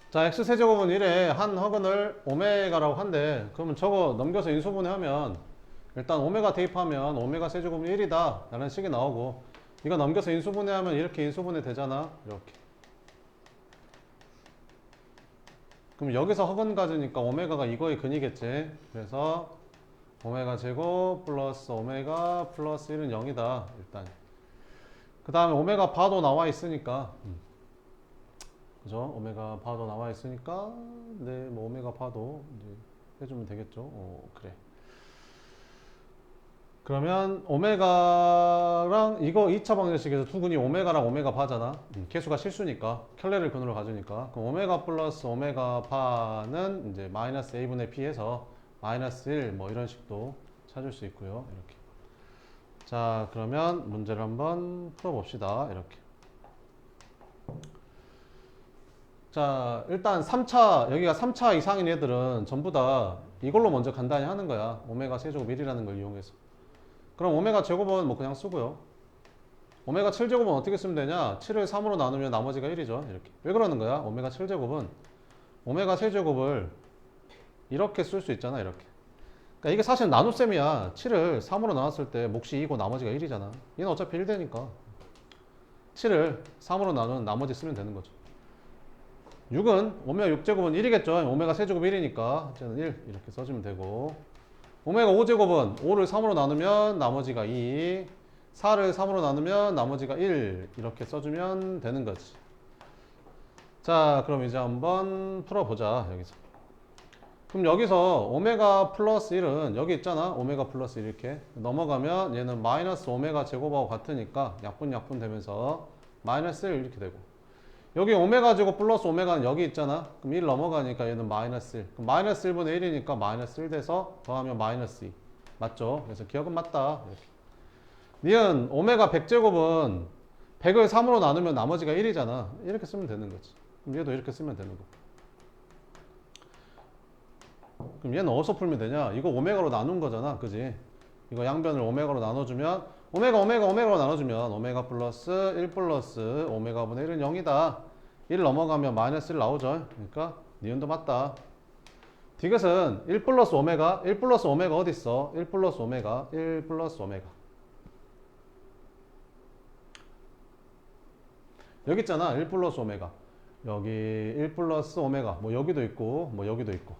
자, x세제곱은 1에 한 허근을 오메가라고 한대. 그러면 저거 넘겨서 인수분해하면 일단 오메가 대입하면 오메가 세제곱은 1이다 라는 식이 나오고, 이거 넘겨서 인수분해하면 이렇게 인수분해 되잖아. 이렇게. 그럼 여기서 허근 가지니까 오메가가 이거의 근이겠지. 그래서 오메가 제곱 플러스 오메가 플러스 1은 0이다 일단. 그 다음에 오메가 바도 나와 있으니까, 그죠? 오메가 바도 나와 있으니까, 네, 뭐 오메가 바도 이제 해주면 되겠죠. 그래. 그러면 오메가랑 이거 2차 방정식에서 두 근이 오메가랑 오메가 바잖아. 개수가 실수니까 켤레를 근으로 가주니까, 그럼 오메가 플러스 오메가 바는 이제 마이너스 a분의 b에서 마이너스 1 뭐 이런 식도 찾을 수 있고요. 이렇게. 자, 그러면 문제를 한번 풀어봅시다. 이렇게. 자, 일단 3차, 여기가 3차 이상인 애들은 전부 다 이걸로 먼저 간단히 하는 거야. 오메가 세제곱 1이라는 걸 이용해서. 그럼 오메가 제곱은 뭐 그냥 쓰고요. 오메가 7제곱은 어떻게 쓰면 되냐? 7을 3으로 나누면 나머지가 1이죠. 이렇게. 왜 그러는 거야? 오메가 7제곱은 오메가 세제곱을 이렇게 쓸 수 있잖아. 이렇게. 그러니까 이게 사실 나눗셈이야. 7을 3으로 나눴을 때 몫이 2고 나머지가 1이잖아. 얘는 어차피 1되니까 7을 3으로 나누는 나머지 쓰면 되는 거죠. 6은 오메가 6제곱은 1이겠죠. 오메가 세제곱 1이니까 쟤는 1 이렇게 써주면 되고, 오메가 5제곱은 5를 3으로 나누면 나머지가 2, 4를 3으로 나누면 나머지가 1 이렇게 써주면 되는 거지. 자, 그럼 이제 한번 풀어보자. 여기서. 그럼 여기서 오메가 플러스 1은 여기 있잖아. 오메가 플러스 1 이렇게 넘어가면 얘는 마이너스 오메가 제곱하고 같으니까 약분 되면서 마이너스 1 이렇게 되고, 여기 오메가 제곱 플러스 오메가는 여기 있잖아. 그럼 1 넘어가니까 얘는 마이너스 1. 그럼 마이너스 1분의 1이니까 마이너스 1 돼서 더하면 마이너스 2. 맞죠? 그래서 기억은 맞다. 이렇게. 니은 오메가 100제곱은 100을 3으로 나누면 나머지가 1이잖아. 이렇게 쓰면 되는 거지. 그럼 얘도 이렇게 쓰면 되는 거. 그럼 얘는 어디서 풀면 되냐? 이거 오메가로 나눈 거잖아. 그지? 이거 양변을 오메가로 나눠주면 오메가로 나눠주면 오메가 플러스 1 플러스 오메가 분의 1은 0이다. 1 넘어가면 마이너스 1 나오죠. 그러니까 니은도 맞다. 디귿은 1 플러스 오메가 어디 있어? 1 플러스 오메가 여기 있잖아. 1 플러스 오메가 여기 1 플러스 오메가 뭐 여기도 있고 뭐 여기도 있고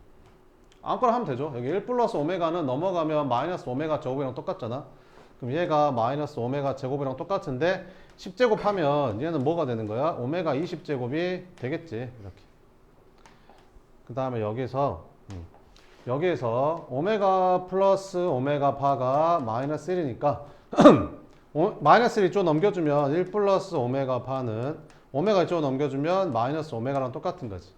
아무거나 하면 되죠. 여기 1 플러스 오메가는 넘어가면 마이너스 오메가 제곱이랑 똑같잖아. 그럼 얘가 마이너스 오메가 제곱이랑 똑같은데 10제곱 하면 얘는 뭐가 되는 거야? 오메가 20제곱이 되겠지. 이렇게. 그 다음에 여기서 오메가 플러스 오메가 바가 마이너스 1이니까 마이너스 1 이쪽 넘겨주면 1 플러스 오메가 바는 오메가 이쪽 넘겨주면 마이너스 오메가랑 똑같은 거지.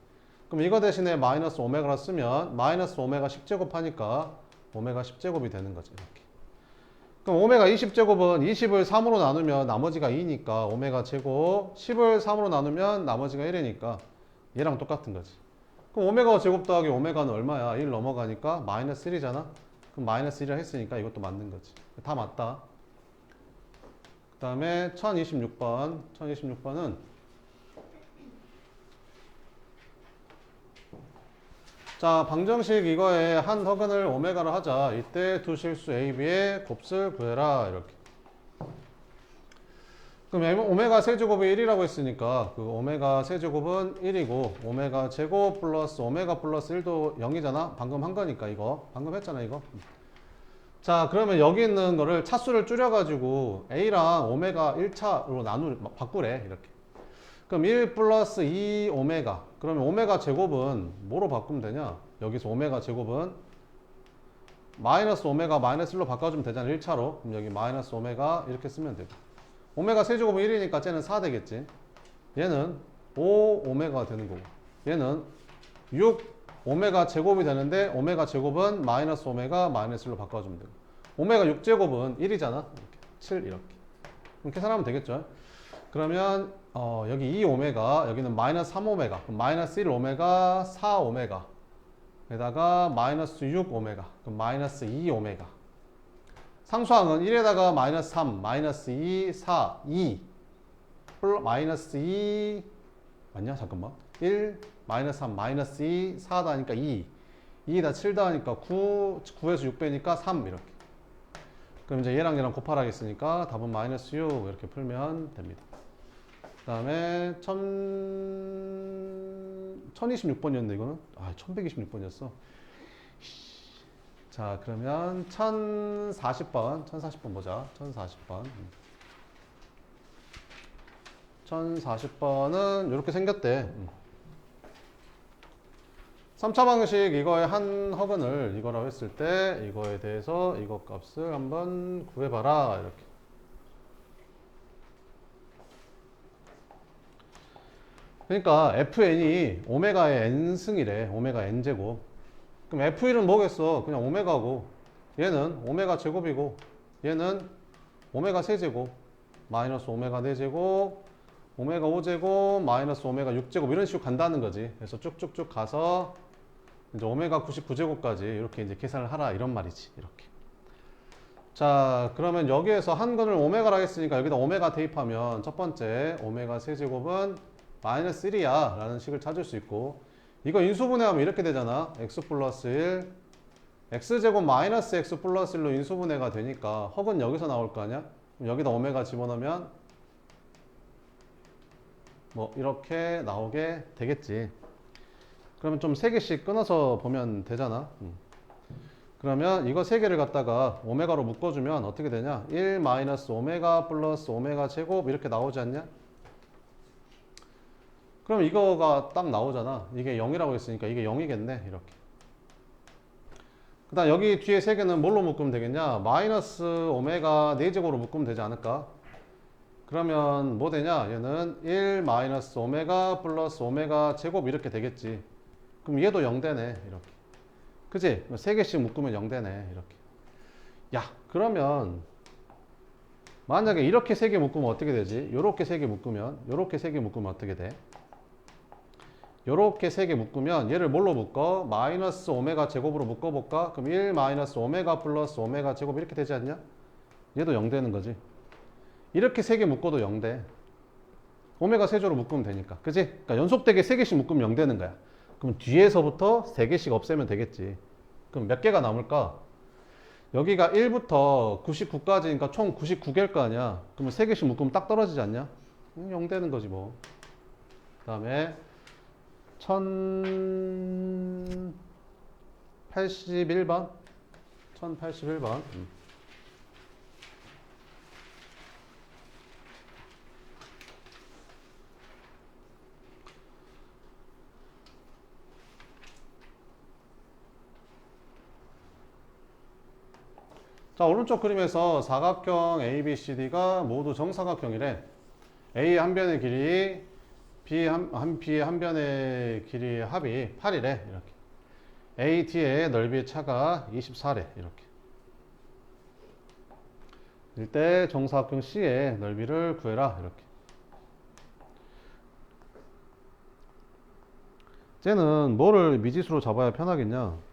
그럼 이거 대신에 마이너스 오메가라 쓰면 마이너스 오메가 10제곱 하니까 오메가 10제곱이 되는 거지. 이렇게. 그럼 오메가 20제곱은 20을 3으로 나누면 나머지가 2니까 오메가 제곱, 10을 3으로 나누면 나머지가 1이니까 얘랑 똑같은 거지. 그럼 오메가 제곱 더하기 오메가는 얼마야? 1 넘어가니까 마이너스 1이잖아. 그럼 마이너스 1이라 했으니까 이것도 맞는 거지. 다 맞다. 그 다음에 1026번은 자, 방정식 이거에 한 허근을 오메가로 하자. 이때 두 실수 A, B의 곱을 구해라. 이렇게. 그럼 오메가 세제곱이 1이라고 했으니까 그 오메가 세제곱은 1이고 오메가 제곱 플러스 오메가 플러스 1도 0이잖아. 방금 한 거니까 이거. 방금 했잖아 이거. 자, 그러면 여기 있는 거를 차수를 줄여가지고 A랑 오메가 1차로 바꾸래. 이렇게. 그럼 1 플러스 2 오메가. 그러면 오메가 제곱은 뭐로 바꾸면 되냐? 여기서 오메가 제곱은 마이너스 오메가 마이너스 1로 바꿔주면 되잖아. 1차로. 그럼 여기 마이너스 오메가 이렇게 쓰면 되고. 오메가 세제곱은 1이니까 쟤는 4 되겠지. 얘는 5 오메가가 되는 거고. 얘는 6 오메가 제곱이 되는데 오메가 제곱은 마이너스 오메가 마이너스 1로 바꿔주면 되고. 오메가 6제곱은 1이잖아. 이렇게. 7 이렇게. 그럼 계산하면 되겠죠. 그러면 여기 2 오메가, 여기는 마이너스 3 오메가, 그럼 마이너스 1 오메가, 4 오메가, 에다가 마이너스 6 오메가, 그럼 마이너스 2 오메가. 상수항은 1에다가 마이너스 3, 마이너스 2, 4, 2, 마이너스 2, 맞냐? 잠깐만. 1 마이너스 3 마이너스 2 4 더하니까 2 2에다 7 더하니까 9 9에서 6 빼니까 3 이렇게. 그럼 이제 얘랑 얘랑 곱하라 했으니까 답은 마이너스 6 이렇게 풀면 됩니다. 그 다음에 1026번이었는데 이거는 1126번이었어. 자, 그러면 1040번 보자. 1040번. 1040번은 이렇게 생겼대. 3차 방식 이거의 한 허근을 이거라고 했을 때 이거에 대해서 이거 값을 한번 구해봐라 이렇게. 그러니까 fn이 오메가의 n승이래. 오메가 n제곱. 그럼 f1은 뭐겠어? 그냥 오메가고 얘는 오메가 제곱이고 얘는 오메가 세제곱 마이너스 오메가 4제곱 오메가 5제곱 마이너스 오메가 6제곱 이런 식으로 간다는 거지. 그래서 쭉쭉쭉 가서 이제 오메가 99제곱까지 이렇게 이제 계산을 하라 이런 말이지. 이렇게. 자, 그러면 여기에서 한 건을 오메가라 했으니까 여기다 오메가 대입하면 첫 번째 오메가 세제곱은 마이너스 1이야 라는 식을 찾을 수 있고 이거 인수분해하면 이렇게 되잖아. x 플러스 1 x제곱 마이너스 x 플러스 1로 인수분해가 되니까 허근 여기서 나올 거 아니야? 그럼 여기다 오메가 집어넣으면 뭐 이렇게 나오게 되겠지. 그러면 좀 3개씩 끊어서 보면 되잖아. 그러면 이거 3개를 갖다가 오메가로 묶어주면 어떻게 되냐? 1 마이너스 오메가 플러스 오메가 제곱 이렇게 나오지 않냐? 그럼 이거가 딱 나오잖아. 이게 0이라고 했으니까 이게 0이겠네. 이렇게. 그 다음 여기 뒤에 3개는 뭘로 묶으면 되겠냐? 마이너스 오메가 4제곱으로 묶으면 되지 않을까? 그러면 뭐 되냐? 얘는 1 마이너스 오메가 플러스 오메가 제곱 이렇게 되겠지. 그럼 얘도 0되네. 이렇게. 그치? 3개씩 묶으면 0되네. 이렇게. 야, 그러면 만약에 이렇게 3개 묶으면 어떻게 되지? 요렇게 3개 묶으면 요렇게 3개 묶으면 어떻게 돼? 요렇게 3개 묶으면 얘를 뭘로 묶어? 마이너스 오메가 제곱으로 묶어볼까? 그럼 1 마이너스 오메가 플러스 오메가 제곱 이렇게 되지 않냐? 얘도 0 되는 거지. 이렇게 3개 묶어도 0 돼. 오메가 세조로 묶으면 되니까. 그치? 그러니까 연속되게 3개씩 묶으면 0 되는 거야. 그럼 뒤에서부터 3개씩 없애면 되겠지. 그럼 몇 개가 남을까? 여기가 1부터 99까지니까 총 99개일 거 아니야. 그러면 3개씩 묶으면 딱 떨어지지 않냐? 0 되는 거지 뭐. 그 다음에 1081번 1081번 자, 오른쪽 그림에서 사각형 ABCD가 모두 정사각형이래. A 한 변의 길이 B 한 변의 길이의 합이 8이래. 이렇게. AD의 넓이의 차가 24래. 이렇게. 이때 정사각형 C의 넓이를 구해라. 이렇게. 쟤는 뭐를 미지수로 잡아야 편하겠냐?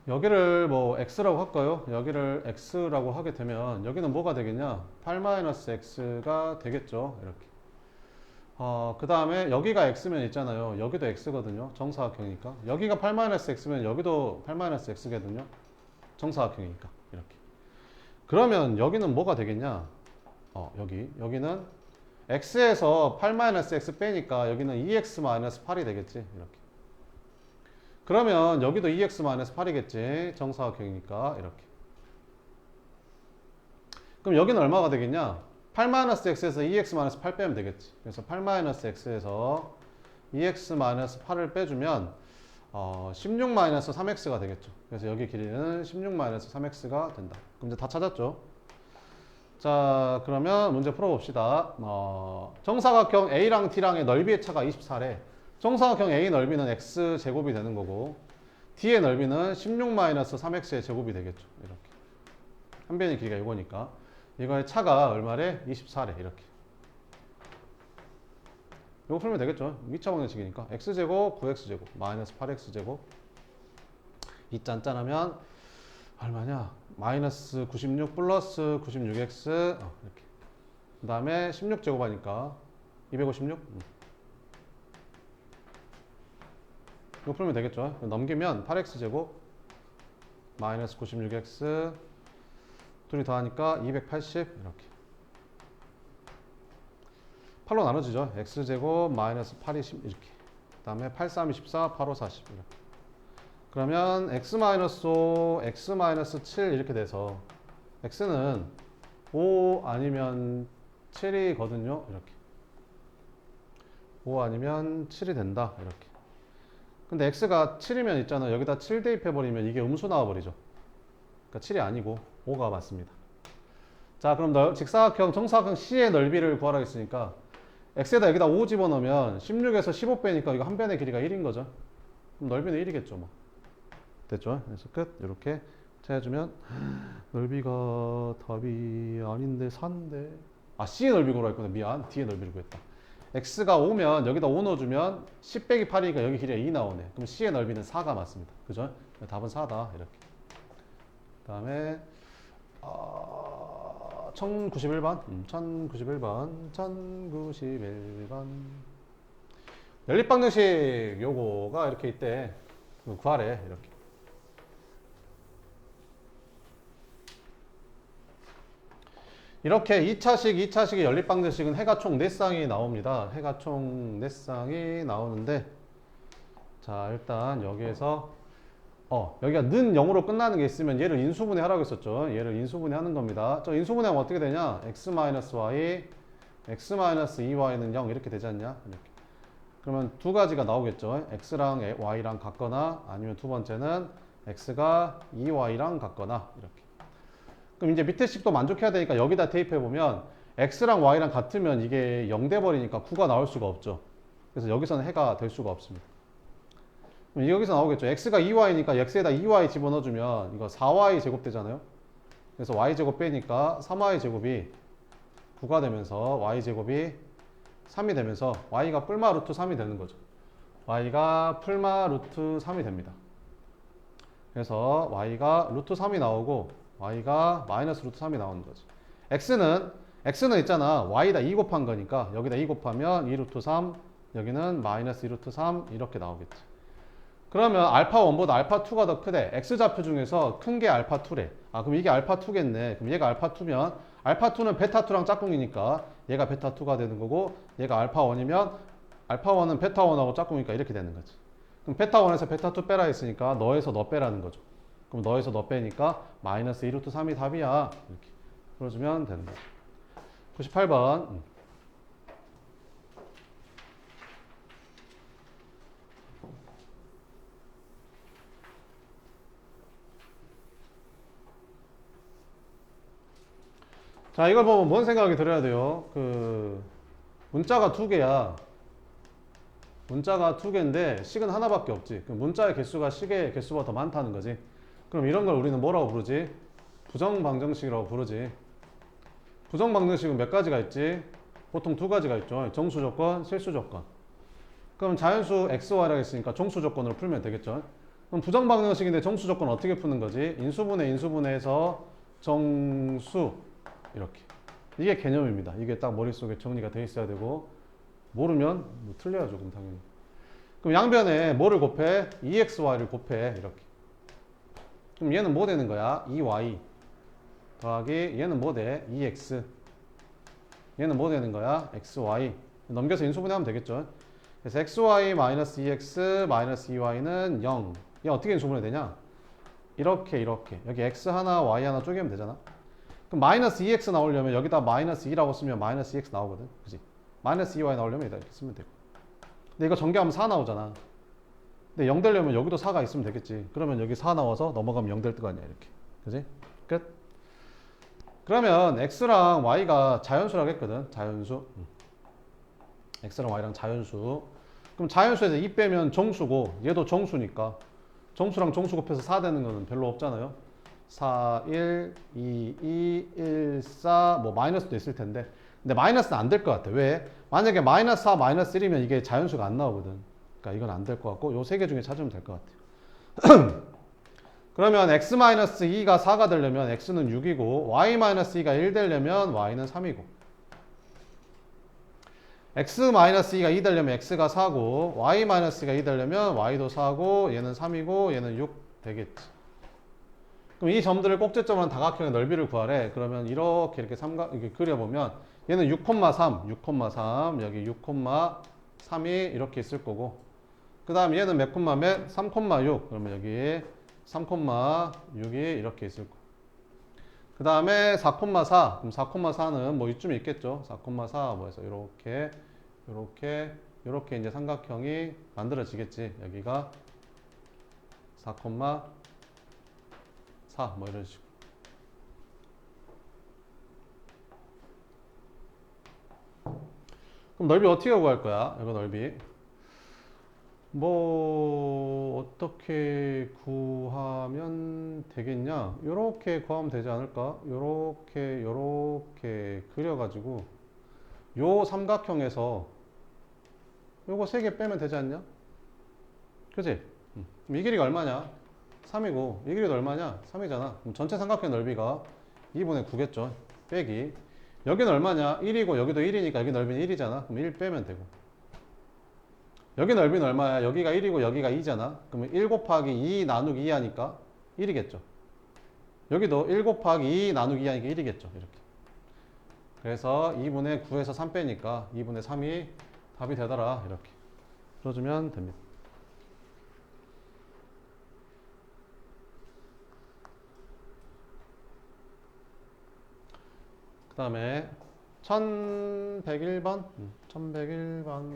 여기를 뭐 x라고 할까요? 여기를 x라고 하게 되면 여기는 뭐가 되겠냐? 8-x가 되겠죠. 이렇게. 그 다음에 여기가 x면 있잖아요. 여기도 x거든요. 정사각형이니까. 여기가 8-x면 여기도 8-x거든요. 정사각형이니까. 이렇게. 그러면 여기는 뭐가 되겠냐? 여기는 x에서 8-x 빼니까 여기는 2x-8이 되겠지. 이렇게. 그러면 여기도 2x-8이겠지. 정사각형이니까 이렇게. 그럼 여기는 얼마가 되겠냐? 8-x에서 2x-8 빼면 되겠지. 그래서 8-x에서 2x-8을 빼주면 16-3x가 되겠죠. 그래서 여기 길이는 16-3x가 된다. 그럼 이제 다 찾았죠? 자, 그러면 문제 풀어봅시다. 정사각형 A랑 T랑의 넓이의 차가 24래. 정사각형 A 넓이는 x제곱이 되는 거고 D의 넓이는 16-3x의 제곱이 되겠죠. 이렇게. 한 변의 길이가 이거니까 이거의 차가 얼마래? 24래. 이렇게. 이거 풀면 되겠죠. 2차 방정식이니까 x제곱 9x제곱 마이너스 8x제곱 이 짠짠하면 얼마냐? 마이너스 96 플러스 96x 이렇게. 그 다음에 16제곱하니까 256. 이거 풀면 되겠죠? 넘기면 8x제곱 마이너스 96x 둘이 더하니까 280 이렇게. 8로 나눠지죠. x제곱 마이너스 8이 10 이렇게. 그 다음에 8, 3, 24, 8, 5, 40 이렇게. 그러면 x 마이너스 5, x 마이너스 7 이렇게 돼서 x는 5 아니면 7이거든요. 이렇게. 5 아니면 7이 된다. 이렇게. 근데 x가 7이면 있잖아. 여기다 7 대입해버리면 이게 음수 나와버리죠. 그러니까 7이 아니고 5가 맞습니다. 자, 그럼 직사각형, 정사각형 C의 넓이를 구하라 했으니까 x에다 여기다 5 집어넣으면 16에서 15 빼니까 이거 한 변의 길이가 1인 거죠. 그럼 넓이는 1이겠죠, 뭐. 됐죠? 그래서 끝. 이렇게 해주면 넓이가 답이 아닌데 4인데 C의 넓이 구하라 했구나. 미안. D의 넓이를 구했다. x가 5면 여기다 5 넣어주면 10 빼기 8이니까 여기 길이가 2 나오네. 그럼 C의 넓이는 4가 맞습니다. 그죠? 답은 4다. 이렇게. 그 다음에 1091번 1091번 연립방정식 요거가 이렇게 있대. 구하래. 이렇게. 이렇게 2차식의 연립방정식은 해가 총 4쌍이 나옵니다. 해가 총 4쌍이 나오는데, 자, 일단 여기에서 여기가 는 0으로 끝나는 게 있으면 얘를 인수분해 하라고 했었죠. 얘를 인수분해 하는 겁니다. 저 인수분해하면 어떻게 되냐? x-y, x-2y는 0 이렇게 되지 않냐? 이렇게. 그러면 두 가지가 나오겠죠. x랑 y랑 같거나 아니면 두 번째는 x가 2y랑 같거나 이렇게. 그럼 이제 밑에 식도 만족해야 되니까 여기다 대입해보면 x랑 y랑 같으면 이게 0 돼버리니까 9가 나올 수가 없죠. 그래서 여기서는 해가 될 수가 없습니다. 그럼 여기서 나오겠죠. x가 2y니까 x에다 2y 집어넣어주면 이거 4y 제곱 되잖아요. 그래서 y 제곱 빼니까 3y 제곱이 9가 되면서 y 제곱이 3이 되면서 y가 뿔마 루트 3이 되는 거죠. y가 풀마 루트 3이 됩니다. 그래서 y가 루트 3이 나오고 y가 마이너스 루트 3이 나오는 거지. x는 있잖아. y다 2 곱한 거니까 여기다 2 곱하면 2 루트 3, 여기는 마이너스 2 루트 3 이렇게 나오겠지. 그러면 알파 1보다 알파 2가 더 크대. x좌표 중에서 큰 게 알파 2래. 그럼 이게 알파 2겠네. 그럼 얘가 알파 2면 알파 2는 베타 2랑 짝꿍이니까 얘가 베타 2가 되는 거고, 얘가 알파 1이면 알파 1은 베타 1하고 짝꿍이니까 이렇게 되는 거지. 그럼 베타 1에서 베타 2 빼라 했으니까 너에서 너 빼라는 거죠. 그럼 너에서 너 빼니까 마이너스 2 루트 3이 답이야. 이렇게 풀어주면 되는 거죠. 98번. 자, 이걸 보면 뭔 생각이 들어야 돼요? 문자가 2개야. 문자가 2개인데 식은 하나밖에 없지. 그럼 문자의 개수가 식의 개수보다 더 많다는 거지. 그럼 이런 걸 우리는 뭐라고 부르지? 부정방정식이라고 부르지. 부정방정식은 몇 가지가 있지? 보통 2가지가 있죠. 정수조건, 실수조건. 그럼 자연수 x, y라고 했으니까 정수조건으로 풀면 되겠죠. 그럼 부정방정식인데 정수조건 어떻게 푸는 거지? 인수분해해서 정수 이렇게. 이게 개념입니다. 이게 딱 머릿속에 정리가 돼 있어야 되고, 모르면 뭐 틀려야죠. 그럼 당연히. 그럼 양변에 뭐를 곱해? 2xy를 곱해. 이렇게. 그럼 얘는 뭐 되는 거야? 2y 더하기 얘는 뭐 돼? 2x. 얘는 뭐 되는 거야? xy. 넘겨서 인수분해하면 되겠죠. 그래서 xy 마이너스 2x 마이너스 2y는 0. 얘 어떻게 인수분해 되냐? 이렇게. 여기 x 하나 y 하나 쪼개면 되잖아. 그럼 마이너스 2x 나오려면 여기다 마이너스 2라고 쓰면 마이너스 2x 나오거든. 그지? 마이너스 2y 나오려면 여기다 이렇게 쓰면 되고. 근데 이거 전개하면 4 나오잖아. 근데 0 되려면 여기도 4가 있으면 되겠지. 그러면 여기 4 나와서 넘어가면 0 될 거 아니야. 이렇게. 그지? 끝. 그러면 x랑 y가 자연수라고 했거든. 자연수. x랑 y랑 자연수. 그럼 자연수에서 2 빼면 정수고, 얘도 정수니까 정수랑 정수 곱해서 4 되는 거는 별로 없잖아요. 4, 1, 2, 2, 1, 4, 뭐 마이너스도 있을 텐데, 근데 마이너스는 안 될 것 같아. 왜? 만약에 마이너스 4, 마이너스 1이면 이게 자연수가 안 나오거든. 그러니까 이건 안 될 것 같고, 요 세 개 중에 찾으면 될 것 같아요. 그러면 x-2가 4가 되려면 x는 6이고 y-2가 1 되려면 y는 3이고 x-2가 2 되려면 x가 4고 y-2가 2 되려면 y도 4고 얘는 3이고 얘는 6 되겠지. 그럼 이 점들을 꼭지점으로 다각형의 넓이를 구하래. 그러면 이렇게 이렇게 그려보면 얘는 6,3 여기 6,3이 이렇게 있을 거고 그 다음 얘는 몇 콤마 몇? 3,6 그러면 여기 3,6이 이렇게 있을 거고 그 다음에 4,4 그럼 4,4는 뭐 이쯤에 있겠죠. 4,4 뭐해서 이렇게 이제 삼각형이 만들어지겠지. 여기가 4,4 뭐 이런 식으로. 그럼 넓이 어떻게 구할 거야? 이거 넓이 뭐 어떻게 구하면 되겠냐? 요렇게 구하면 되지 않을까? 요렇게 그려가지고 요 삼각형에서 요거 3개 빼면 되지 않냐? 그치? 그럼 이 길이가 얼마냐? 3이고 이 길이도 얼마냐? 3이잖아. 그럼 전체 삼각형 넓이가 2분의 9겠죠. 빼기 여기는 얼마냐? 1이고 여기도 1이니까 여기 넓이는 1이잖아. 그럼 1 빼면 되고 여기 넓이는 얼마야? 여기가 1이고 여기가 2잖아. 그러면 1 곱하기 2 나누기 2 하니까 1이겠죠. 여기도 1 곱하기 2 나누기 2 하니까 1이겠죠. 이렇게. 그래서 2분의 9에서 3 빼니까 2분의 3이 답이 되더라. 이렇게 풀어주면 됩니다. 그 다음에 1101번 1101번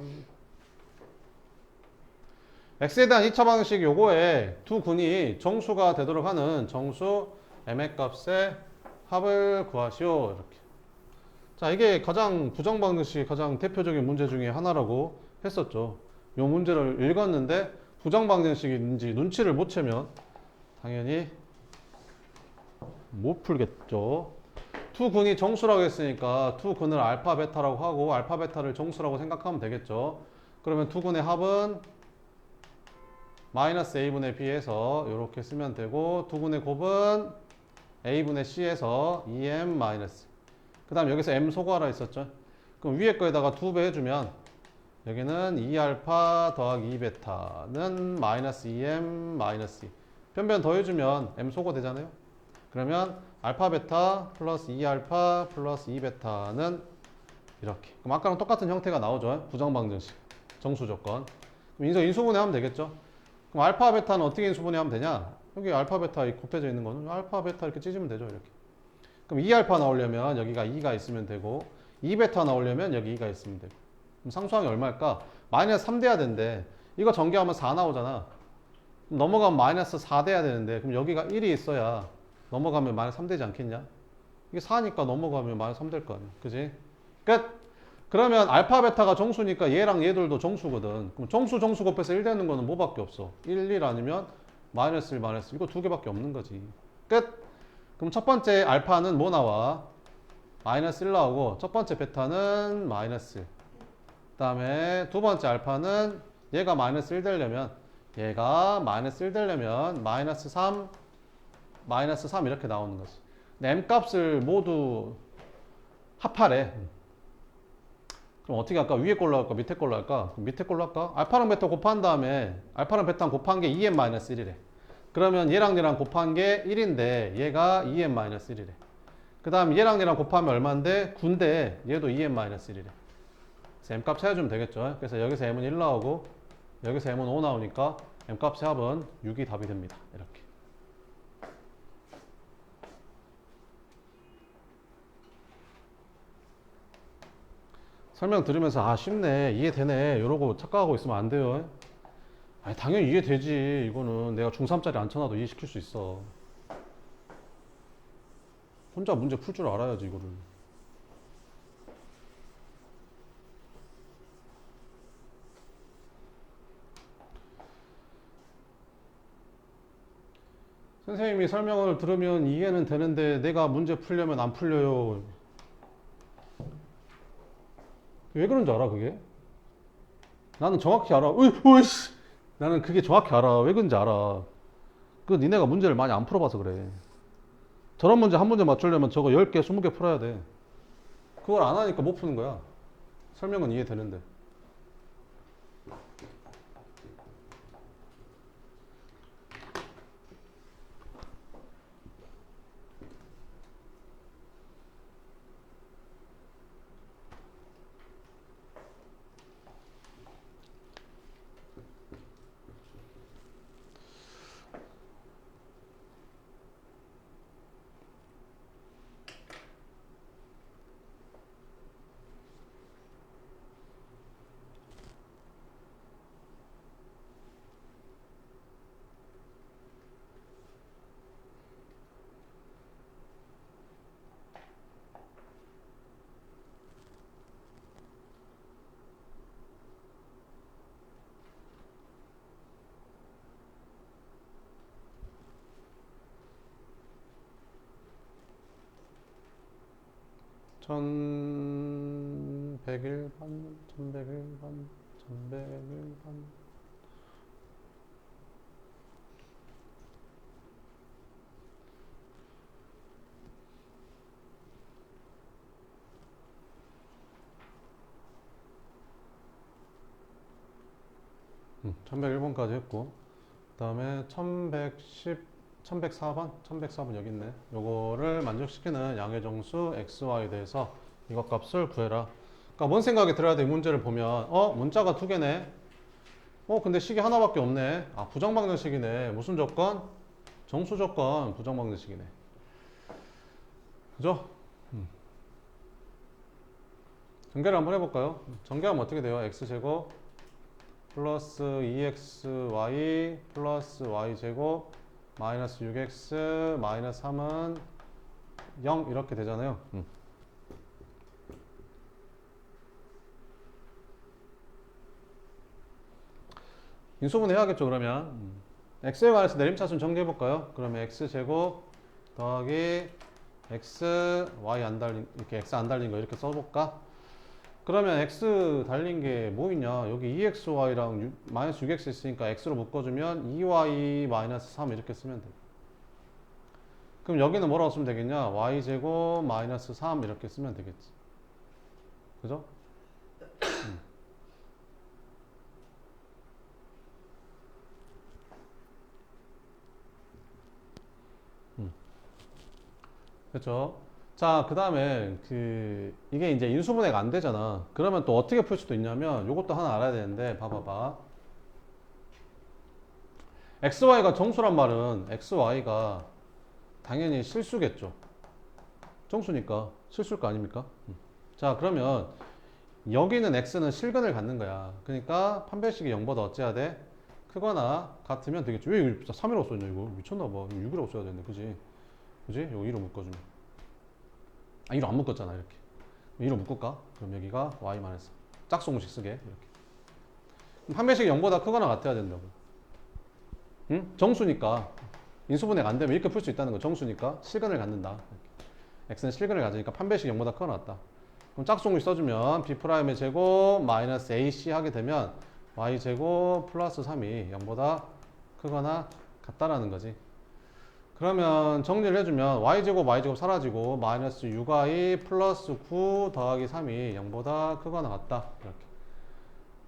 x에 대한 2차 방식 요거에 두 근이 정수가 되도록 하는 정수 m의 값의 합을 구하시오. 이렇게. 자, 이게 가장 부정 방정식의 가장 대표적인 문제 중에 하나라고 했었죠. 요 문제를 읽었는데 부정 방정식인지 눈치를 못 채면 당연히 못 풀겠죠. 두 근이 정수라고 했으니까 두 근을 알파 베타라고 하고 알파 베타를 정수라고 생각하면 되겠죠. 그러면 두 근의 합은 마이너스 a분의 b에서 이렇게 쓰면 되고 두 근의 곱은 a분의 c에서 2m 마이너스 그 다음 여기서 m 소거하라 했었죠. 그럼 위에 거에다가 2배 해주면 여기는 2알파 더하기 2베타는 마이너스 2m 마이너스 2 변변 더해주면 m 소거 되잖아요. 그러면 알파 베타 플러스 2알파 플러스 2베타는 이렇게. 그럼 아까랑 똑같은 형태가 나오죠. 부정방정식 정수 조건. 그럼 인수분해 하면 되겠죠. 그럼 알파 베타는 어떻게 인수분해 하면 되냐? 여기 알파 베타 곱해져 있는 거는 알파 베타 이렇게 찢으면 되죠. 이렇게. 그럼 2알파 나오려면 여기가 2가 있으면 되고 2베타 나오려면 여기 2가 있으면 되고. 그럼 상수항이 얼마일까? 마이너스 3 돼야 되는데 이거 전개하면 4 나오잖아. 그럼 넘어가면 마이너스 4 돼야 되는데 그럼 여기가 1이 있어야 넘어가면 마이너스 3 되지 않겠냐? 이게 4니까 넘어가면 마이너스 3 될 거 아니야. 그지? 끝! 그러면 알파 베타가 정수니까 얘랑 얘들도 정수거든. 그럼 정수 곱해서 1 되는 거는 뭐밖에 없어? 1, 1 아니면 마이너스 1, 마이너스 1. 이거 두 개밖에 없는 거지. 끝! 그럼 첫 번째 알파는 뭐 나와? 마이너스 1 나오고 첫 번째 베타는 마이너스 1. 그 다음에 두 번째 알파는 얘가 마이너스 1 되려면 마이너스 3 마이너스 3 이렇게 나오는 거지. 근데 m 값을 모두 합하래. 그럼 어떻게 할까? 위에 걸로 할까? 밑에 걸로 할까? 그럼 밑에 걸로 할까? 알파랑 베타 곱한 다음에 알파랑 베타랑 곱한 게 2m-1이래. 그러면 얘랑 얘랑 곱한 게 1인데 얘가 2m-1이래. 그 다음 얘랑 얘랑 곱하면 얼마인데? 9인데 얘도 2m-1이래. 그래서 m 값 찾아주면 되겠죠. 그래서 여기서 m은 1 나오고 여기서 m은 5 나오니까 m 값의 합은 6이 답이 됩니다. 이렇게. 설명 들으면서 아 쉽네 이해되네 이러고 착각하고 있으면 안 돼요. 아니 당연히 이해되지. 이거는 내가 중3짜리 안 쳐놔도 이해시킬 수 있어. 혼자 문제 풀 줄 알아야지 이거를. 선생님이 설명을 들으면 이해는 되는데 내가 문제 풀려면 안 풀려요. 왜 그런 줄 알아 그게? 나는 정확히 알아. 으이씨. 나는 그게 정확히 알아. 왜 그런지 알아. 그 니네가 문제를 많이 안 풀어봐서 그래. 저런 문제 한 문제 맞추려면 저거 10개, 20개 풀어야 돼. 그걸 안 하니까 못 푸는 거야. 설명은 이해되는데. 천백일반, 천백일반, 천백일반. 천백일 번까지 했고, 그 다음에 1104번? 1104번 여기 있네. 요거를 만족시키는 양의 정수 xy에 대해서 이것 값을 구해라. 그러니까 뭔 생각이 들어야 돼? 이 문제를 보면 문자가 두 개네. 근데 식이 하나밖에 없네. 아, 부정방정식이네. 무슨 조건? 정수 조건 부정방정식이네. 그죠? 전개를 한번 해볼까요? 전개하면 어떻게 돼요? x제곱 플러스 2xy 플러스 y제곱 마이너스 6x 마이너스 3은 0 이렇게 되잖아요. 인수분 해야겠죠. 그러면 x에 관해서 내림차순 정리해볼까요? 그러면 x제곱 더하기 x y 안 달린 이렇게 x 안 달린 거 이렇게 써볼까? 그러면 x 달린 게 뭐 있냐? 여기 2xy랑 마이너스 6x 있으니까 x로 묶어주면 2y 마이너스 3 이렇게 쓰면 돼. 그럼 여기는 뭐라고 쓰면 되겠냐? y제곱 마이너스 3 이렇게 쓰면 되겠지. 그죠? 그렇죠. 자, 그 다음에 이게 이제 인수분해가 안 되잖아. 그러면 또 어떻게 풀 수도 있냐면 요것도 하나 알아야 되는데 봐봐봐. xy가 정수란 말은 xy가 당연히 실수겠죠. 정수니까 실수일 거 아닙니까? 자, 그러면 여기는 x는 실근을 갖는 거야. 그러니까 판별식이 0보다 어째야 돼? 크거나 같으면 되겠지. 왜 이거 3이라고 써있냐 이거? 미쳤나봐. 이거 6이라고 써야 되는데 그지? 그지? 이거 2로 묶어주면 2로 안 묶었잖아 이렇게. 2로 묶을까? 그럼 여기가 y-3 짝수공식 쓰게 이렇게. 판별식이 0보다 크거나 같아야 된다고. 응? 정수니까 인수분해가 안 되면 이렇게 풀 수 있다는 거. 정수니까 실근을 갖는다 이렇게. x는 실근을 가지니까 판별식이 0보다 크거나 같다. 그럼 짝수공식 써주면 b'의 제곱 마이너스 ac 하게 되면 y제곱 플러스 3이 0보다 크거나 같다라는 거지. 그러면 정리를 해주면 y제곱 사라지고 마이너스 6y 플러스 9 더하기 3이 0보다 크거나 같다 이렇게.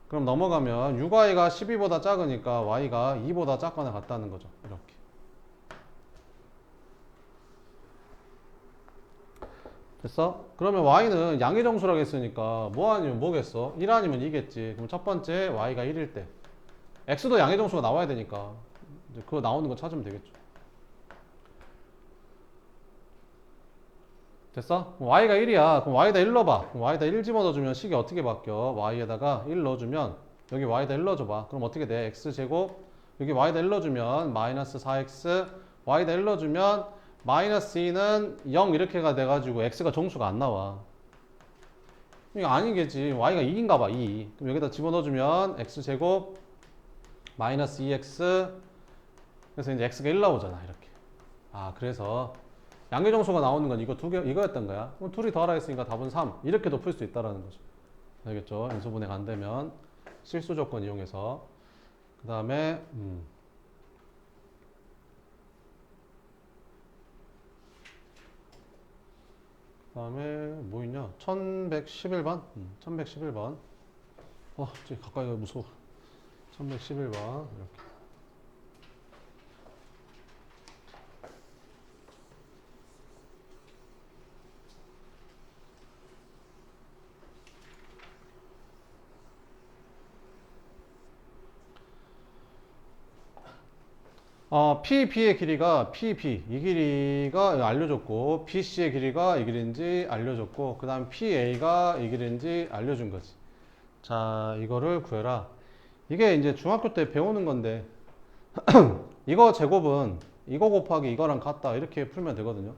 그럼 넘어가면 6y가 12보다 작으니까 y가 2보다 작거나 같다는 거죠. 이렇게. 됐어? 그러면 y는 양의 정수라고 했으니까 뭐 아니면 뭐겠어? 1 아니면 2겠지. 그럼 첫 번째 y가 1일 때 x도 양의 정수가 나와야 되니까 이제 그거 나오는 거 찾으면 되겠죠. 됐어? y가 1이야. 그럼 y에다 1 넣어봐. 그럼 y에다 1 집어넣어주면 식이 어떻게 바뀌어? y에다가 1 넣어주면 여기 y에다 1 넣어줘봐. 그럼 어떻게 돼? x제곱 여기 y에다 1 넣어주면 마이너스 4x y에다 1 넣어주면 마이너스 2는 0 이렇게가 돼가지고 x가 정수가 안 나와. 이거 아니겠지. y가 2인가 봐. 2. 그럼 여기다 집어넣어주면 x제곱 마이너스 2x 그래서 이제 x가 1 나오잖아. 이렇게. 아, 그래서 양의 정수가 나오는 건 이거 이거였던 거야. 그럼 둘이 더하라 했으니까 답은 3. 이렇게도 풀 수 있다라는 거죠. 알겠죠? 인수분해가 안 되면 실수 조건 이용해서. 그 다음에 다음에 뭐 있냐? 1111번. 1111번. 저기 가까이 가 무서워. 1111번. 이렇게. PB의 길이가 PB 이 길이가 알려줬고 BC의 길이가 이 길인지 알려줬고 그 다음 PA가 이 길인지 알려준 거지. 자, 이거를 구해라. 이게 이제 중학교 때 배우는 건데 이거 제곱은 이거 곱하기 이거랑 같다 이렇게 풀면 되거든요.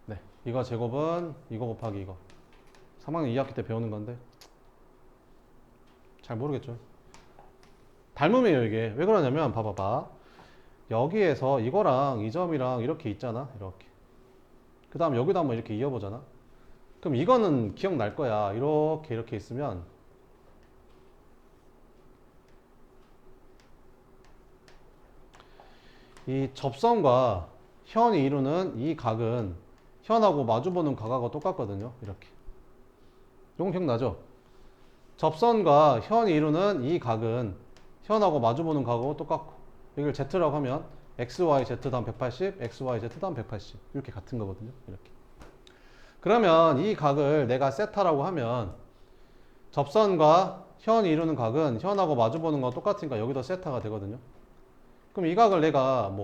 네, 이거 제곱은 이거 곱하기 이거 3학년 2학기 때 배우는 건데 잘 모르겠죠. 닮음이에요 이게. 왜 그러냐면 봐봐봐. 여기에서 이거랑 이 점이랑 이렇게 있잖아. 이렇게. 그 다음 여기도 한번 이렇게 이어보잖아. 그럼 이거는 기억날 거야. 이렇게 있으면 이 접선과 현이 이루는 이 각은 현하고 마주보는 각하고 똑같거든요. 이렇게. 이건 기억나죠? 접선과 현이 이루는 이 각은 현하고 마주보는 각하고 똑같고 이걸 Z라고 하면 XYZ 다음 180, XYZ 다음 180 이렇게 같은 거거든요. 이렇게. 그러면 이 각을 내가 세타라고 하면 접선과 현이 이루는 각은 현하고 마주보는 거 똑같으니까 여기도 세타가 되거든요. 그럼 이 각을 내가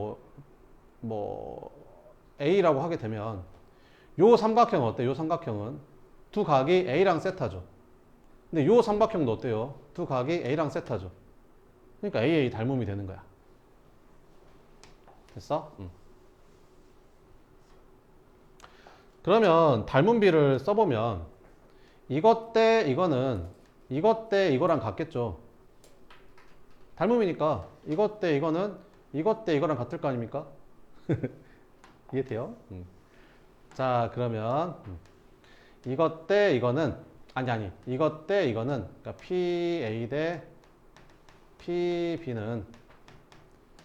A라고 하게 되면 요 삼각형 어때? 요 삼각형은 두 각이 A랑 세타죠. 근데 요 삼각형도 어때요? 두 각이 A랑 세타죠. 그러니까 AA 닮음이 되는 거야. 됐어? 그러면 닮음비를 써보면 이것 대 이거는 이것 대 이거랑 같겠죠. 닮음이니까 이것 대 이거는 이것 대 이거랑 같을 거 아닙니까? 이해돼요? 자, 그러면 이것 대 이거는 아니 이것 대 이거는 그러니까 PA 대 PB는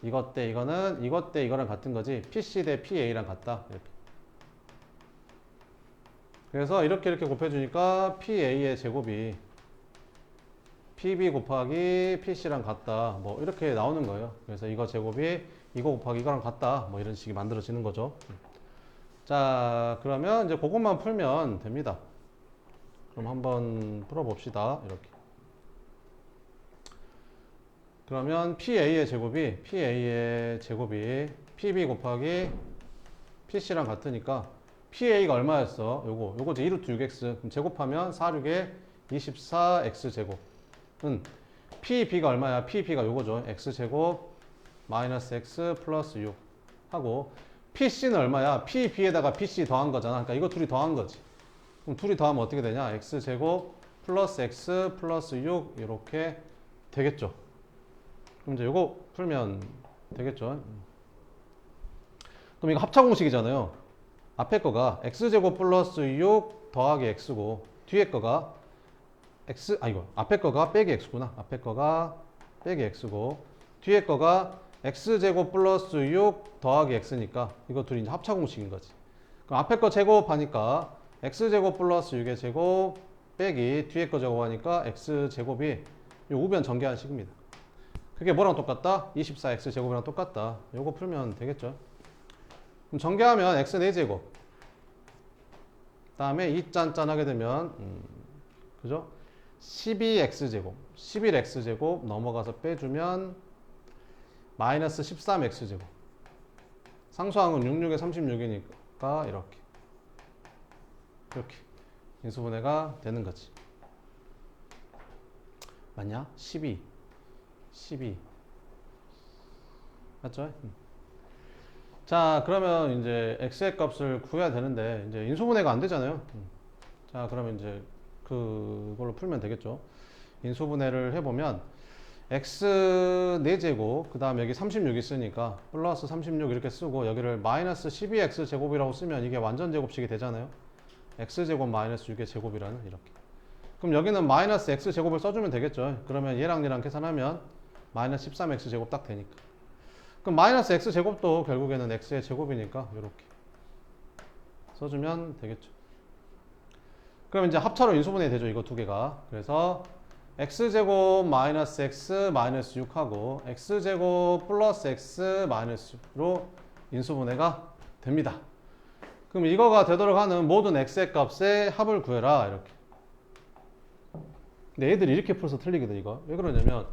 이것 대 이거는 이것 대 이거랑 같은 거지. PC 대 PA랑 같다. 이렇게. 그래서 이렇게 곱해주니까 PA의 제곱이 PB 곱하기 PC랑 같다. 뭐 이렇게 나오는 거예요. 그래서 이거 제곱이 이거 곱하기 이거랑 같다. 뭐 이런 식이 만들어지는 거죠. 자, 그러면 이제 그것만 풀면 됩니다. 그럼 한번 풀어봅시다. 이렇게. 그러면 PA의 제곱이 PB 곱하기 PC랑 같으니까 PA가 얼마였어? 요거 이제 1루트 6x. 그럼 제곱하면 4, 6에 24x 제곱은 PB가 얼마야? PB가 요거죠. x제곱 마이너스 x 플러스 6 하고 PC는 얼마야? PB에다가 PC 더한 거잖아. 그러니까 이거 둘이 더한 거지. 그럼 둘이 더하면 어떻게 되냐? x제곱 플러스 x 플러스 6 이렇게 되겠죠. 그럼 이제 요거 풀면 되겠죠. 그럼 이거 합차 공식이잖아요. 앞에 거가 x제곱 플러스 6 더하기 x고 뒤에 거가 앞에 거가 빼기 x구나. 앞에 거가 빼기 x고 뒤에 거가 x제곱 플러스 6 더하기 x니까 이거 둘이 이제 합차 공식인 거지. 그럼 앞에 거 제곱하니까 x제곱 플러스 6의 제곱 빼기 뒤에 거 제곱하니까 x제곱이 요 우변 전개한 식입니다. 그게 뭐랑 똑같다? 24x 제곱이랑 똑같다. 요거 풀면 되겠죠. 그럼 전개하면 x 4제곱 다음에 2짠짠 하게 되면 그죠? 12x 제곱 11x 제곱 넘어가서 빼주면 마이너스 13x 제곱 상수항은 66에 36이니까 이렇게 인수분해가 되는 거지. 맞냐? 12 맞죠? 자, 그러면 이제 x의 값을 구해야 되는데 이제 인수분해가 안 되잖아요. 자, 그러면 이제 그걸로 풀면 되겠죠. 인수분해를 해보면 x 4제곱 그 다음 여기 36 있으니까 플러스 36 이렇게 쓰고 여기를 마이너스 12x 제곱이라고 쓰면 이게 완전 제곱식이 되잖아요. x제곱 마이너스 6의 제곱이라는 이렇게. 그럼 여기는 마이너스 x 제곱을 써주면 되겠죠. 그러면 얘랑 계산하면 마이너스 13x 제곱 딱 되니까. 그럼 마이너스 x 제곱도 결국에는 x의 제곱이니까 이렇게 써주면 되겠죠. 그럼 이제 합차로 인수분해 되죠. 이거 두 개가. 그래서 x제곱 마이너스 x 마이너스 6하고 x제곱 플러스 x 마이너스 6로 인수분해가 됩니다. 그럼 이거가 되도록 하는 모든 x의 값의 합을 구해라. 이렇게. 근데 애들이 이렇게 풀어서 틀리거든. 이거 왜 그러냐면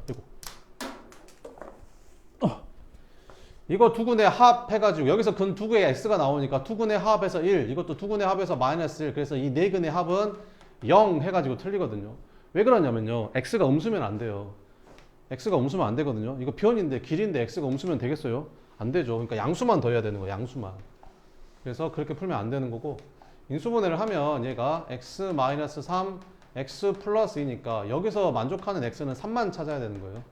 이거 두근의 합 해가지고 여기서 근 두 개의 x가 나오니까 두근의 합에서 1, 이것도 두근의 합에서 마이너스 1, 그래서 이 네 근의 합은 0 해가지고 틀리거든요. 왜 그러냐면요, x가 음수면 안 돼요. x가 음수면 안 되거든요. 이거 변인데 길인데 x가 음수면 되겠어요? 안 되죠. 그러니까 양수만 더해야 되는 거예요. 양수만. 그래서 그렇게 풀면 안 되는 거고, 인수분해를 하면 얘가 x-3 x 플러스 2니까 여기서 만족하는 x는 3만 찾아야 되는 거예요.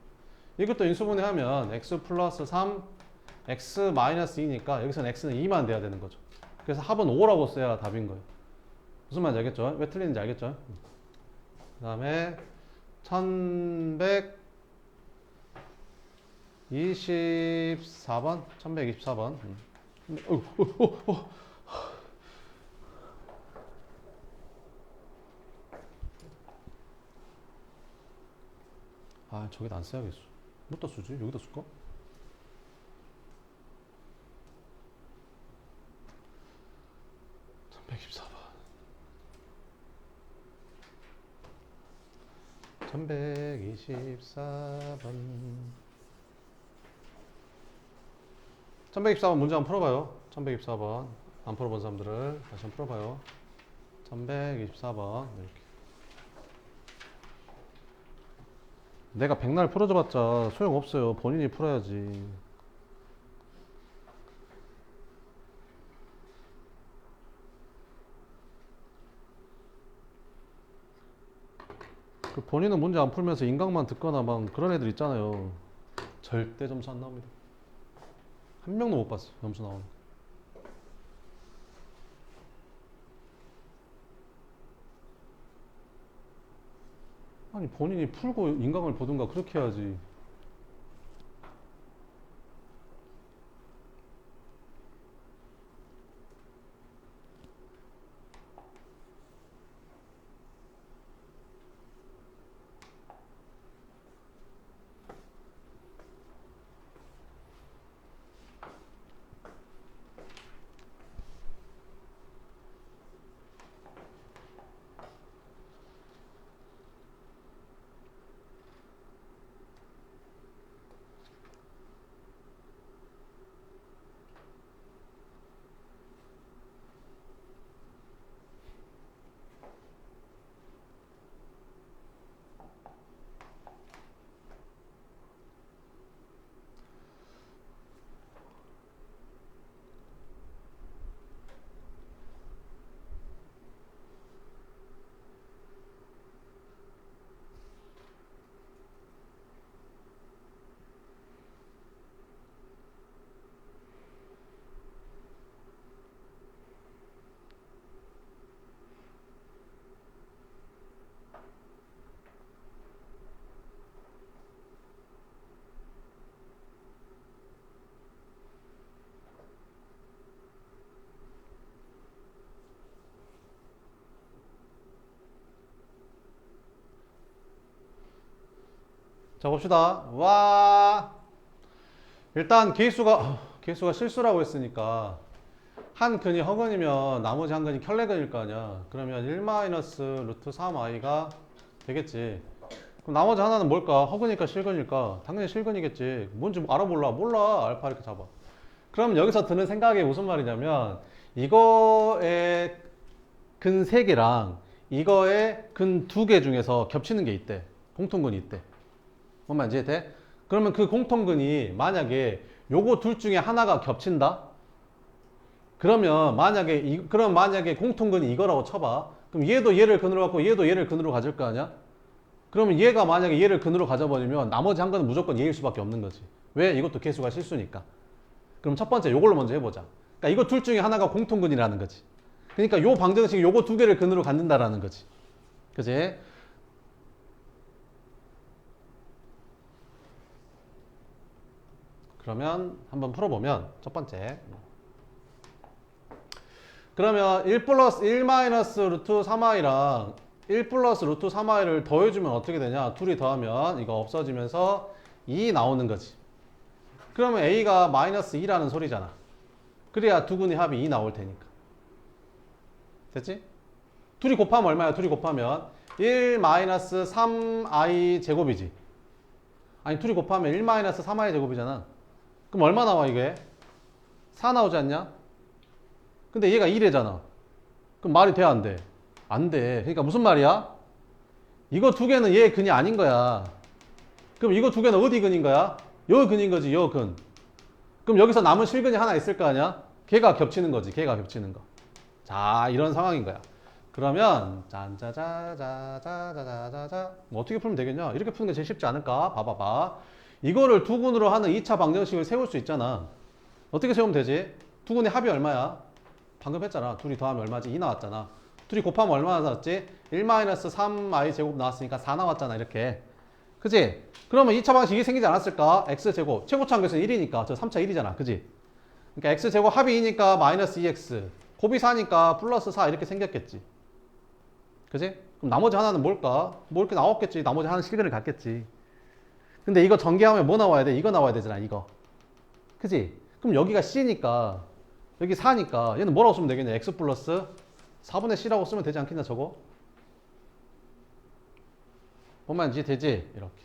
이것도 인수분해하면 x 플러스 3 x 마이너스 2니까 여기서는 x는 2만 돼야 되는 거죠. 그래서 합은 5라고 써야 답인 거예요. 무슨 말인지 알겠죠? 왜 틀리는지 알겠죠? 그 다음에 1124번 1124번 아, 저기다 안 써야겠어. 뭐다 쓰지? 여기다 쓸까? 1124번 1124번 문제 한번 풀어봐요. 1124번 안 풀어본 사람들을 다시 한번 풀어봐요. 1124번 이렇게. 내가 백날 풀어줘봤자 소용없어요. 본인이 풀어야지. 그 본인은 문제 안 풀면서 인강만 듣거나 막 그런 애들 있잖아요. 절대 점수 안 나옵니다. 한 명도 못 봤어. 점수 나오는 거. 아니 본인이 풀고 인강을 보든가 그렇게 해야지. 자 봅시다. 와, 일단 개수가 실수라고 했으니까 한 근이 허근이면 나머지 한 근이 켤레근일 거 아니야. 그러면 1-루트 3i가 되겠지. 그럼 나머지 하나는 뭘까? 허근일까 실근일까? 당연히 실근이겠지. 뭔지 알아볼라? 몰라. 알파 이렇게 잡아. 그럼 여기서 드는 생각이 무슨 말이냐면, 이거의 근 3개랑 이거의 근 2개 중에서 겹치는 게 있대. 공통근이 있대. 뭔 말인지 이해돼? 그러면 그 공통근이 만약에 요거 둘 중에 하나가 겹친다? 그럼 만약에 공통근이 이거라고 쳐봐. 그럼 얘도 얘를 근으로 갖고 얘도 얘를 근으로 가질 거 아니야? 그러면 얘가 만약에 얘를 근으로 가져버리면 나머지 한 건은 무조건 얘일 수밖에 없는 거지. 왜? 이것도 개수가 실수니까. 그럼 첫 번째 요걸로 먼저 해보자. 그러니까 이거 둘 중에 하나가 공통근이라는 거지. 그러니까 요 방정식이 요거 두 개를 근으로 갖는다라는 거지. 그지? 그러면 한번 풀어보면 첫 번째 그러면 1 플러스 1 마이너스 루트 3i랑 1 플러스 루트 3i를 더해주면 어떻게 되냐? 둘이 더하면 이거 없어지면서 2 나오는 거지. 그러면 a가 마이너스 2라는 소리잖아. 그래야 두근의 합이 2 나올 테니까. 됐지? 둘이 곱하면 얼마야? 둘이 곱하면 1 마이너스 3i 제곱이지. 아니 둘이 곱하면 1 마이너스 3i 제곱이잖아. 그럼 얼마 나와 이게? 4 나오지 않냐? 근데 얘가 2래잖아. 그럼 말이 돼, 안 돼? 안 돼. 그러니까 무슨 말이야? 이거 두 개는 얘 근이 아닌 거야. 그럼 이거 두 개는 어디 근인 거야? 요 근인 거지, 요 근. 그럼 여기서 남은 실근이 하나 있을 거 아니야? 걔가 겹치는 거지, 걔가 겹치는 거. 자, 이런 상황인 거야. 그러면 짠짜자자자자자자자 뭐 어떻게 풀면 되겠냐? 이렇게 푸는 게 제일 쉽지 않을까? 봐봐봐. 이거를 두근으로 하는 2차 방정식을 세울 수 있잖아. 어떻게 세우면 되지? 두근의 합이 얼마야? 방금 했잖아. 둘이 더하면 얼마지? 2 나왔잖아. 둘이 곱하면 얼마나 나왔지? 1-3i 제곱 나왔으니까 4 나왔잖아. 이렇게. 그지? 그러면 2차 방식이 생기지 않았을까? x제곱. 최고차 함수는 1이니까. 저 3차 1이잖아. 그지? 그러니까 x제곱 합이 2니까 마이너스 2x. 곱이 4니까 플러스 4 이렇게 생겼겠지. 그지? 그럼 나머지 하나는 뭘까? 뭐 이렇게 나왔겠지. 나머지 하나는 실근을 갖겠지. 근데 이거 전개하면 뭐 나와야 돼? 이거 나와야 되잖아. 이거. 그지? 그럼 여기가 c니까 여기 4니까 얘는 뭐라고 쓰면 되겠냐? x 플러스 4분의 c라고 쓰면 되지 않겠냐 저거? 뭔 말인지 되지? 이렇게.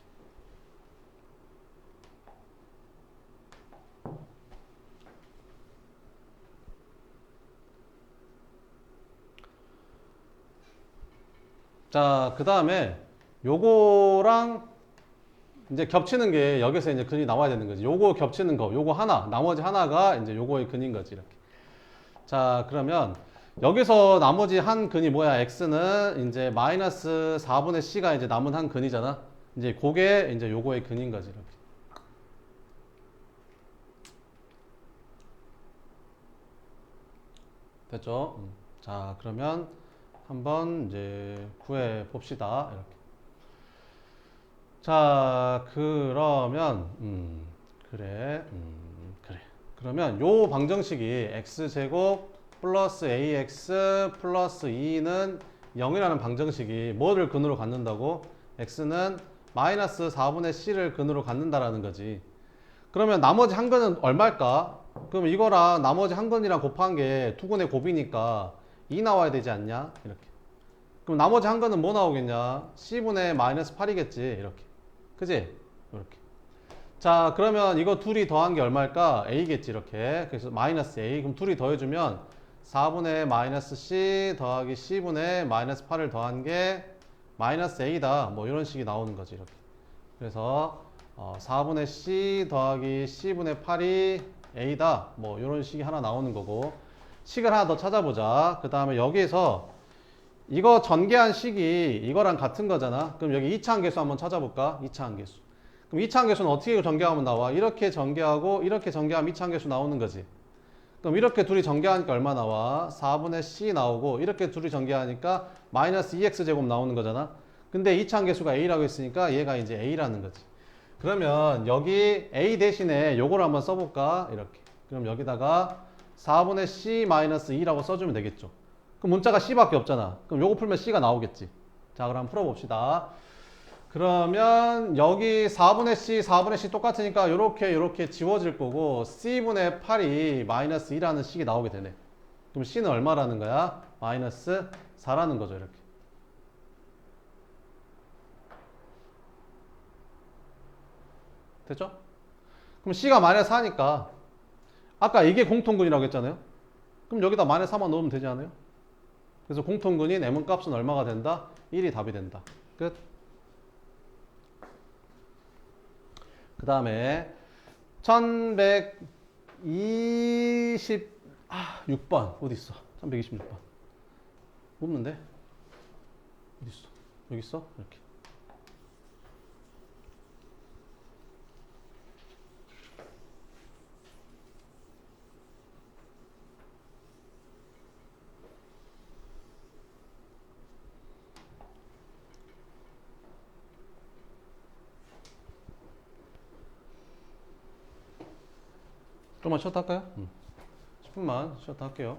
자, 그 다음에 요거랑 이제 겹치는 게 여기서 이제 근이 나와야 되는 거지. 요거 겹치는 거, 요거 하나, 나머지 하나가 이제 요거의 근인 거지, 이렇게. 자, 그러면 여기서 나머지 한 근이 뭐야? x는 이제 마이너스 4분의 c가 이제 남은 한 근이잖아. 이제 그게 이제 요거의 근인 거지, 이렇게. 됐죠? 자, 그러면 한번 이제 구해 봅시다. 이렇게. 자, 그러면 그래. 그러면 요 방정식이 x제곱 플러스 ax 플러스 2는 0이라는 방정식이 뭐를 근으로 갖는다고? x는 마이너스 4분의 c를 근으로 갖는다라는 거지. 그러면 나머지 한 근은 얼마일까? 그럼 이거랑 나머지 한 근이랑 곱한 게 투근의 곱이니까 2 나와야 되지 않냐? 이렇게. 그럼 나머지 한 근은 뭐 나오겠냐? c분의 마이너스 8이겠지. 이렇게. 그지? 이렇게. 자, 그러면 이거 둘이 더한 게 얼마일까? a겠지. 이렇게. 그래서 마이너스 a. 그럼 둘이 더해주면 4분의 마이너스 c 더하기 c분의 마이너스 8을 더한 게 마이너스 a다. 뭐 이런 식이 나오는 거지. 이렇게. 그래서 4분의 c 더하기 c분의 8이 a다. 뭐 이런 식이 하나 나오는 거고. 식을 하나 더 찾아보자. 그 다음에 여기에서 이거 전개한 식이 이거랑 같은 거잖아. 그럼 여기 2차 함계수 한번 찾아볼까? 2차 함계수. 그럼 2차 함계수는 어떻게 전개하면 나와? 이렇게 전개하고 이렇게 전개하면 2차 함계수 나오는 거지. 그럼 이렇게 둘이 전개하니까 얼마 나와? 4분의 c 나오고 이렇게 둘이 전개하니까 마이너스 2x 제곱 나오는 거잖아. 근데 2차 함계수가 a라고 했으니까 얘가 이제 a라는 거지. 그러면 여기 a 대신에 요걸 한번 써볼까? 이렇게. 그럼 여기다가 4분의 c 마이너스 2라고 써주면 되겠죠. 그럼 문자가 c밖에 없잖아. 그럼 요거 풀면 c가 나오겠지. 자, 그럼 풀어봅시다. 그러면 여기 4분의 c 똑같으니까 요렇게 지워질 거고 c분의 8이 마이너스 2라는 식이 나오게 되네. 그럼 c는 얼마라는 거야? 마이너스 4라는 거죠. 이렇게. 됐죠? 그럼 c가 마이너스 4니까 아까 이게 공통근이라고 했잖아요. 그럼 여기다 마이너스 4만 넣으면 되지 않아요? 그래서 공통근인 m은 값은 얼마가 된다? 1이 답이 된다. 끝. 그 다음에 1126번 어디 있어? 1126번 없는데? 어디 있어? 여기 있어? 이렇게. 좀만 쉬었다 할까요? 10분만 쉬었다 할게요.